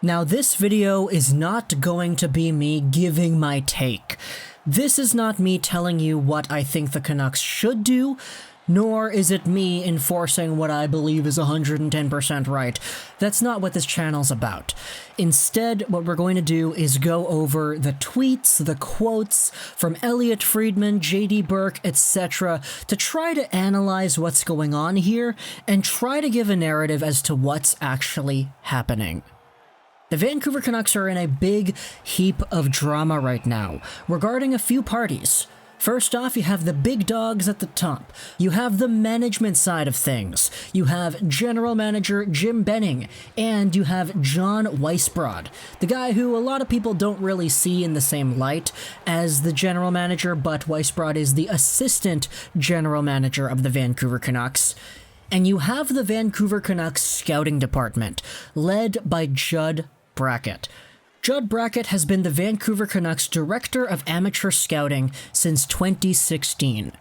Now, this video is not going to be me giving my take. This is not me telling you what I think the Canucks should do, nor is it me enforcing what I believe is 110% right. That's not what this channel's about. Instead, what we're going to do is go over the tweets, the quotes from Elliotte Friedman, JD Burke, etc. to try to analyze what's going on here and try to give a narrative as to what's actually happening. The Vancouver Canucks are in a big heap of drama right now, regarding a few parties. First off, you have the big dogs at the top. You have the management side of things. You have general manager Jim Benning, and you have John Weisbrod, the guy who a lot of people don't really see in the same light as the general manager, but Weisbrod is the assistant general manager of the Vancouver Canucks. And you have the Vancouver Canucks scouting department, led by Judd Brackett. Judd Brackett has been the Vancouver Canucks Director of Amateur Scouting since 2016,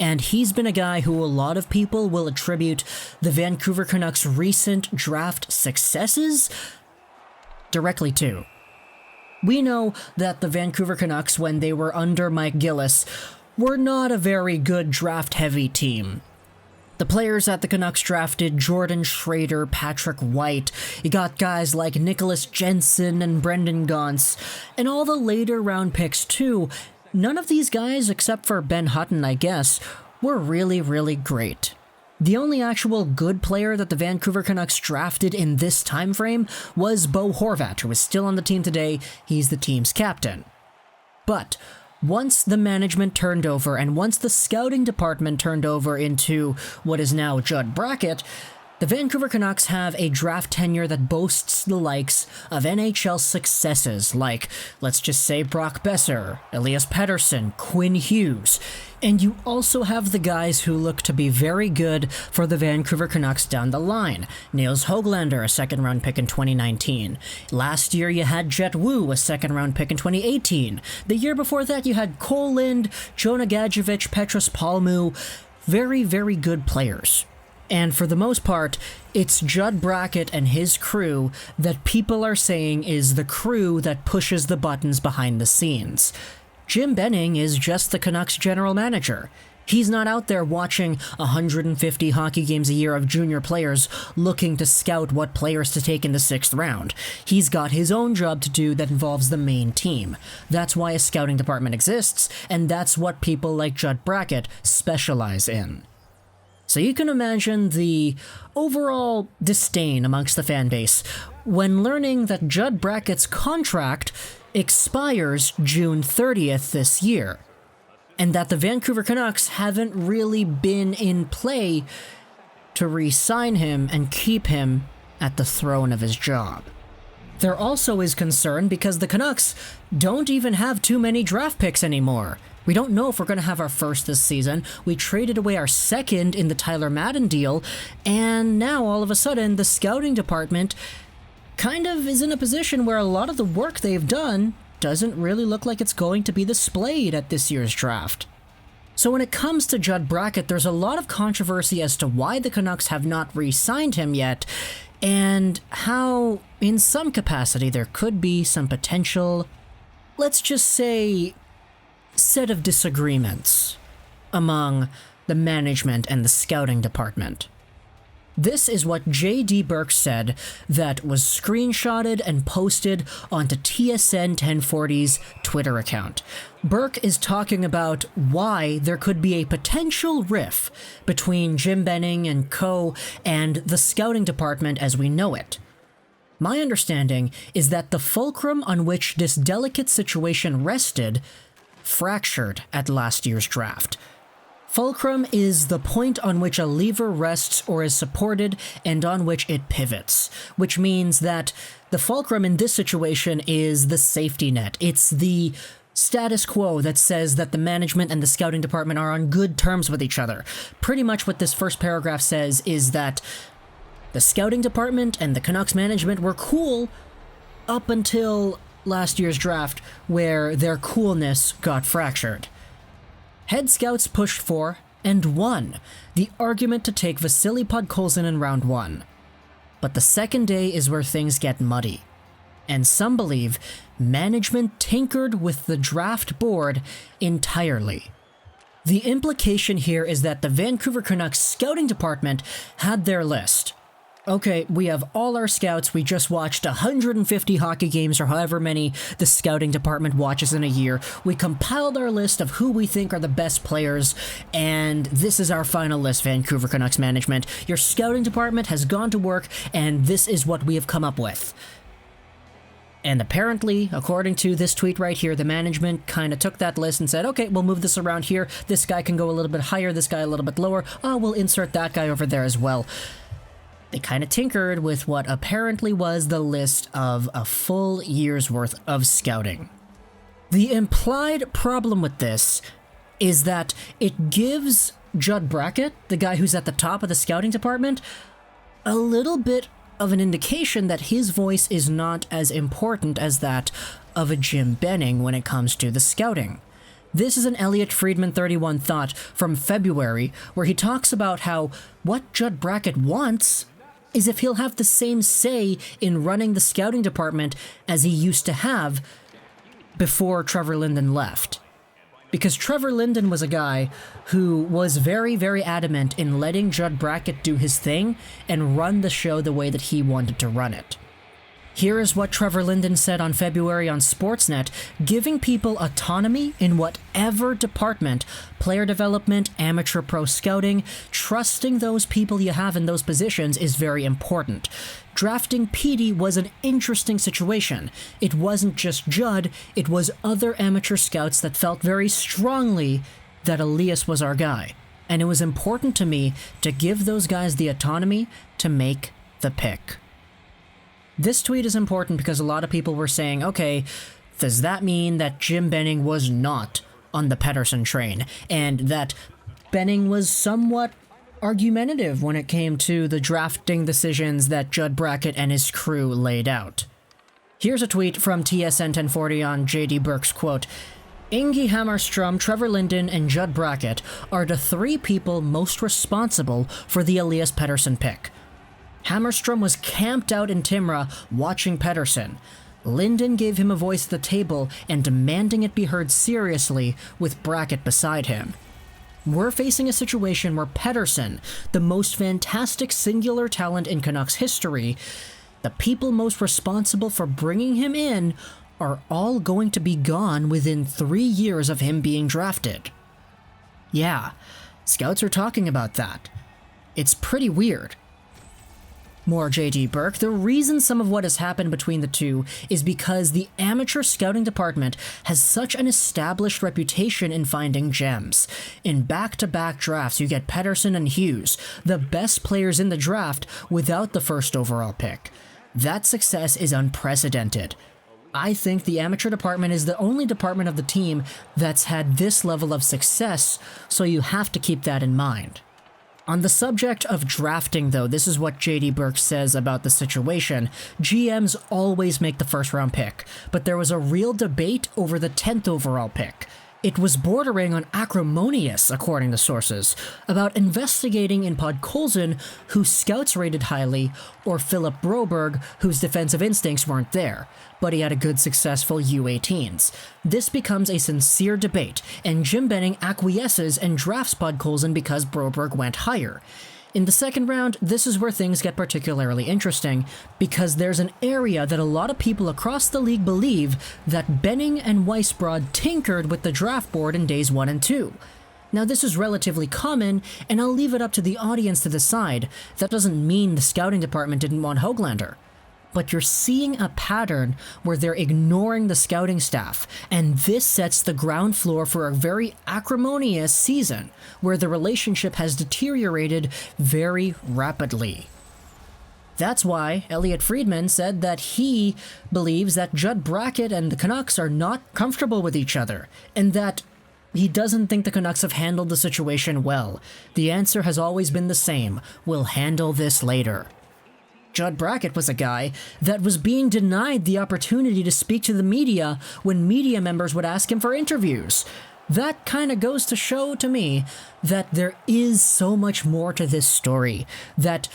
and he's been a guy who a lot of people will attribute the Vancouver Canucks' recent draft successes directly to. We know that the Vancouver Canucks, when they were under Mike Gillis, were not a very good draft-heavy team. The players that the Canucks drafted, Jordan Schrader, Patrick White, you got guys like Nicholas Jensen and Brendan Gaunce, and all the later round picks too. None of these guys, except for Ben Hutton, I guess, were really, really great. The only actual good player that the Vancouver Canucks drafted in this time frame was Bo Horvat, who is still on the team today. He's the team's captain. But once the management turned over, and once the scouting department turned over into what is now Judd Brackett, the Vancouver Canucks have a draft tenure that boasts the likes of NHL successes like, let's just say, Brock Boeser, Elias Pettersson, Quinn Hughes. And you also have the guys who look to be very good for the Vancouver Canucks down the line. Nils Hoglander, a second-round pick in 2019. Last year you had Jett Woo, a second-round pick in 2018. The year before that you had Kole Lind, Jonah Gadjovich, Petrus Palmu. Very, very good players. And for the most part, it's Judd Brackett and his crew that people are saying is the crew that pushes the buttons behind the scenes. Jim Benning is just the Canucks general manager. He's not out there watching 150 hockey games a year of junior players looking to scout what players to take in the 6th round. He's got his own job to do that involves the main team. That's why a scouting department exists, and that's what people like Judd Brackett specialize in. So you can imagine the overall disdain amongst the fan base when learning that Judd Brackett's contract expires June 30th this year, and that the Vancouver Canucks haven't really been in play to re-sign him and keep him at the throne of his job. There also is concern because the Canucks don't even have too many draft picks anymore. We don't know if we're going to have our first this season. We traded away our second in the Tyler Madden deal, and now all of a sudden the scouting department kind of is in a position where a lot of the work they've done doesn't really look like it's going to be displayed at this year's draft. So when it comes to Judd Brackett, there's a lot of controversy as to why the Canucks have not re-signed him yet, and how, in some capacity, there could be some potential, let's just say, set of disagreements among the management and the scouting department. This is what JD Burke said that was screenshotted and posted onto TSN 1040's Twitter account. Burke is talking about why there could be a potential rift between Jim Benning and co. and the scouting department as we know it. My understanding is that the fulcrum on which this delicate situation rested fractured at last year's draft. Fulcrum is the point on which a lever rests or is supported and on which it pivots, which means that the fulcrum in this situation is the safety net. It's the status quo that says that the management and the scouting department are on good terms with each other. Pretty much what this first paragraph says is that the scouting department and the Canucks management were cool up until last year's draft, where their coolness got fractured. Head scouts pushed for, and won, the argument to take Vasili Podkolzin in round 1. But the second day is where things get muddy. And some believe management tinkered with the draft board entirely. The implication here is that the Vancouver Canucks scouting department had their list. Okay, we have all our scouts, we just watched 150 hockey games or however many the scouting department watches in a year. We compiled our list of who we think are the best players, and this is our final list, Vancouver Canucks management. Your scouting department has gone to work, and this is what we have come up with. And apparently, according to this tweet right here, the management kind of took that list and said, okay, we'll move this around here. This guy can go a little bit higher, this guy a little bit lower. Oh, we'll insert that guy over there as well. They kind of tinkered with what apparently was the list of a full year's worth of scouting. The implied problem with this is that it gives Judd Brackett, the guy who's at the top of the scouting department, a little bit of an indication that his voice is not as important as that of a Jim Benning when it comes to the scouting. This is an Elliotte Friedman 31 thought from February, where he talks about how what Judd Brackett wants is if he'll have the same say in running the scouting department as he used to have before Trevor Linden left. Because Trevor Linden was a guy who was very, very adamant in letting Judd Brackett do his thing and run the show the way that he wanted to run it. Here is what Trevor Linden said on February on Sportsnet: giving people autonomy in whatever department, player development, amateur pro scouting, trusting those people you have in those positions is very important. Drafting Petey was an interesting situation. It wasn't just Judd, it was other amateur scouts that felt very strongly that Elias was our guy. And it was important to me to give those guys the autonomy to make the pick. This tweet is important because a lot of people were saying, okay, does that mean that Jim Benning was not on the Pettersson train, and that Benning was somewhat argumentative when it came to the drafting decisions that Judd Brackett and his crew laid out? Here's a tweet from TSN 1040 on JD Burke's quote: Ingi Hammarström, Trevor Linden, and Judd Brackett are the three people most responsible for the Elias Pettersson pick. Hammarström was camped out in Timrå watching Pettersson. Linden gave him a voice at the table and demanding it be heard seriously with Brackett beside him. We're facing a situation where Pettersson, the most fantastic singular talent in Canucks history, the people most responsible for bringing him in, are all going to be gone within 3 years of him being drafted. Yeah, scouts are talking about that. It's pretty weird. More JD Burke, the reason some of what has happened between the two is because the amateur scouting department has such an established reputation in finding gems. In back-to-back drafts, you get Pettersson and Hughes, the best players in the draft, without the first overall pick. That success is unprecedented. I think the amateur department is the only department of the team that's had this level of success, so you have to keep that in mind. On the subject of drafting, though, this is what JD Burke says about the situation. GMs always make the first-round pick, but there was a real debate over the 10th overall pick. It was bordering on acrimonious, according to sources, about investigating in Podkolzin, who scouts rated highly, or Philip Broberg, whose defensive instincts weren't there, but he had a good, successful U18s. This becomes a sincere debate, and Jim Benning acquiesces and drafts Podkolzin because Broberg went higher. In the second round, this is where things get particularly interesting, because there's an area that a lot of people across the league believe that Benning and Weisbrod tinkered with the draft board in days 1 and 2. Now, this is relatively common, and I'll leave it up to the audience to decide. That doesn't mean the scouting department didn't want Hoglander. But you're seeing a pattern where they're ignoring the scouting staff, and this sets the ground floor for a very acrimonious season, where the relationship has deteriorated very rapidly. That's why Elliotte Friedman said that he believes that Judd Brackett and the Canucks are not comfortable with each other, and that he doesn't think the Canucks have handled the situation well. The answer has always been the same: we'll handle this later. Judd Brackett was a guy that was being denied the opportunity to speak to the media when media members would ask him for interviews. That kind of goes to show to me that there is so much more to this story, that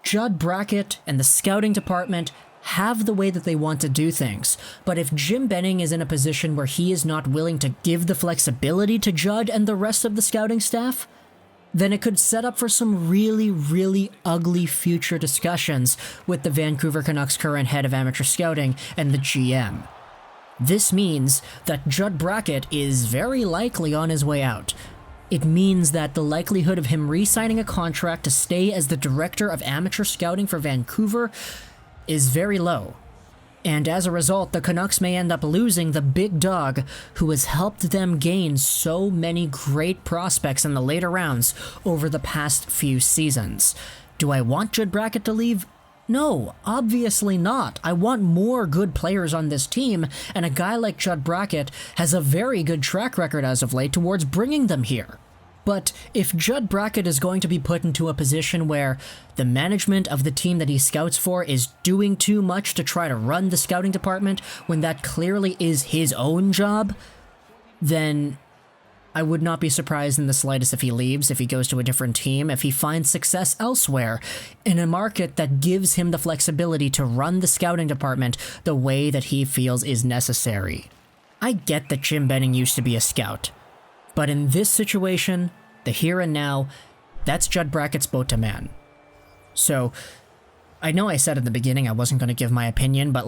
Judd Brackett and the scouting department have the way that they want to do things. But if Jim Benning is in a position where he is not willing to give the flexibility to Judd and the rest of the scouting staff, then it could set up for some really, really ugly future discussions with the Vancouver Canucks' current head of amateur scouting and the GM. This means that Judd Brackett is very likely on his way out. It means that the likelihood of him re-signing a contract to stay as the director of amateur scouting for Vancouver is very low. And as a result, the Canucks may end up losing the big dog who has helped them gain so many great prospects in the later rounds over the past few seasons. Do I want Judd Brackett to leave? No, obviously not. I want more good players on this team, and a guy like Judd Brackett has a very good track record as of late towards bringing them here. But if Judd Brackett is going to be put into a position where the management of the team that he scouts for is doing too much to try to run the scouting department when that clearly is his own job, then I would not be surprised in the slightest if he leaves, if he goes to a different team, if he finds success elsewhere in a market that gives him the flexibility to run the scouting department the way that he feels is necessary. I get that Jim Benning used to be a scout, but in this situation, the here and now, that's Judd Brackett's boat to man. So, I know I said at the beginning I wasn't going to give my opinion, but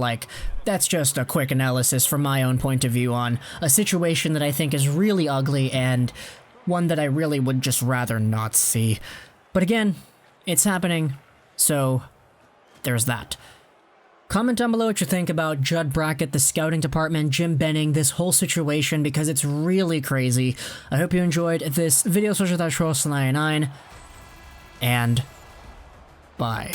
that's just a quick analysis from my own point of view on a situation that I think is really ugly and one that I really would just rather not see. But again, it's happening, so there's that. Comment down below what you think about Judd Brackett, the scouting department, Jim Benning, this whole situation, because it's really crazy. I hope you enjoyed this video. Social 99, and bye.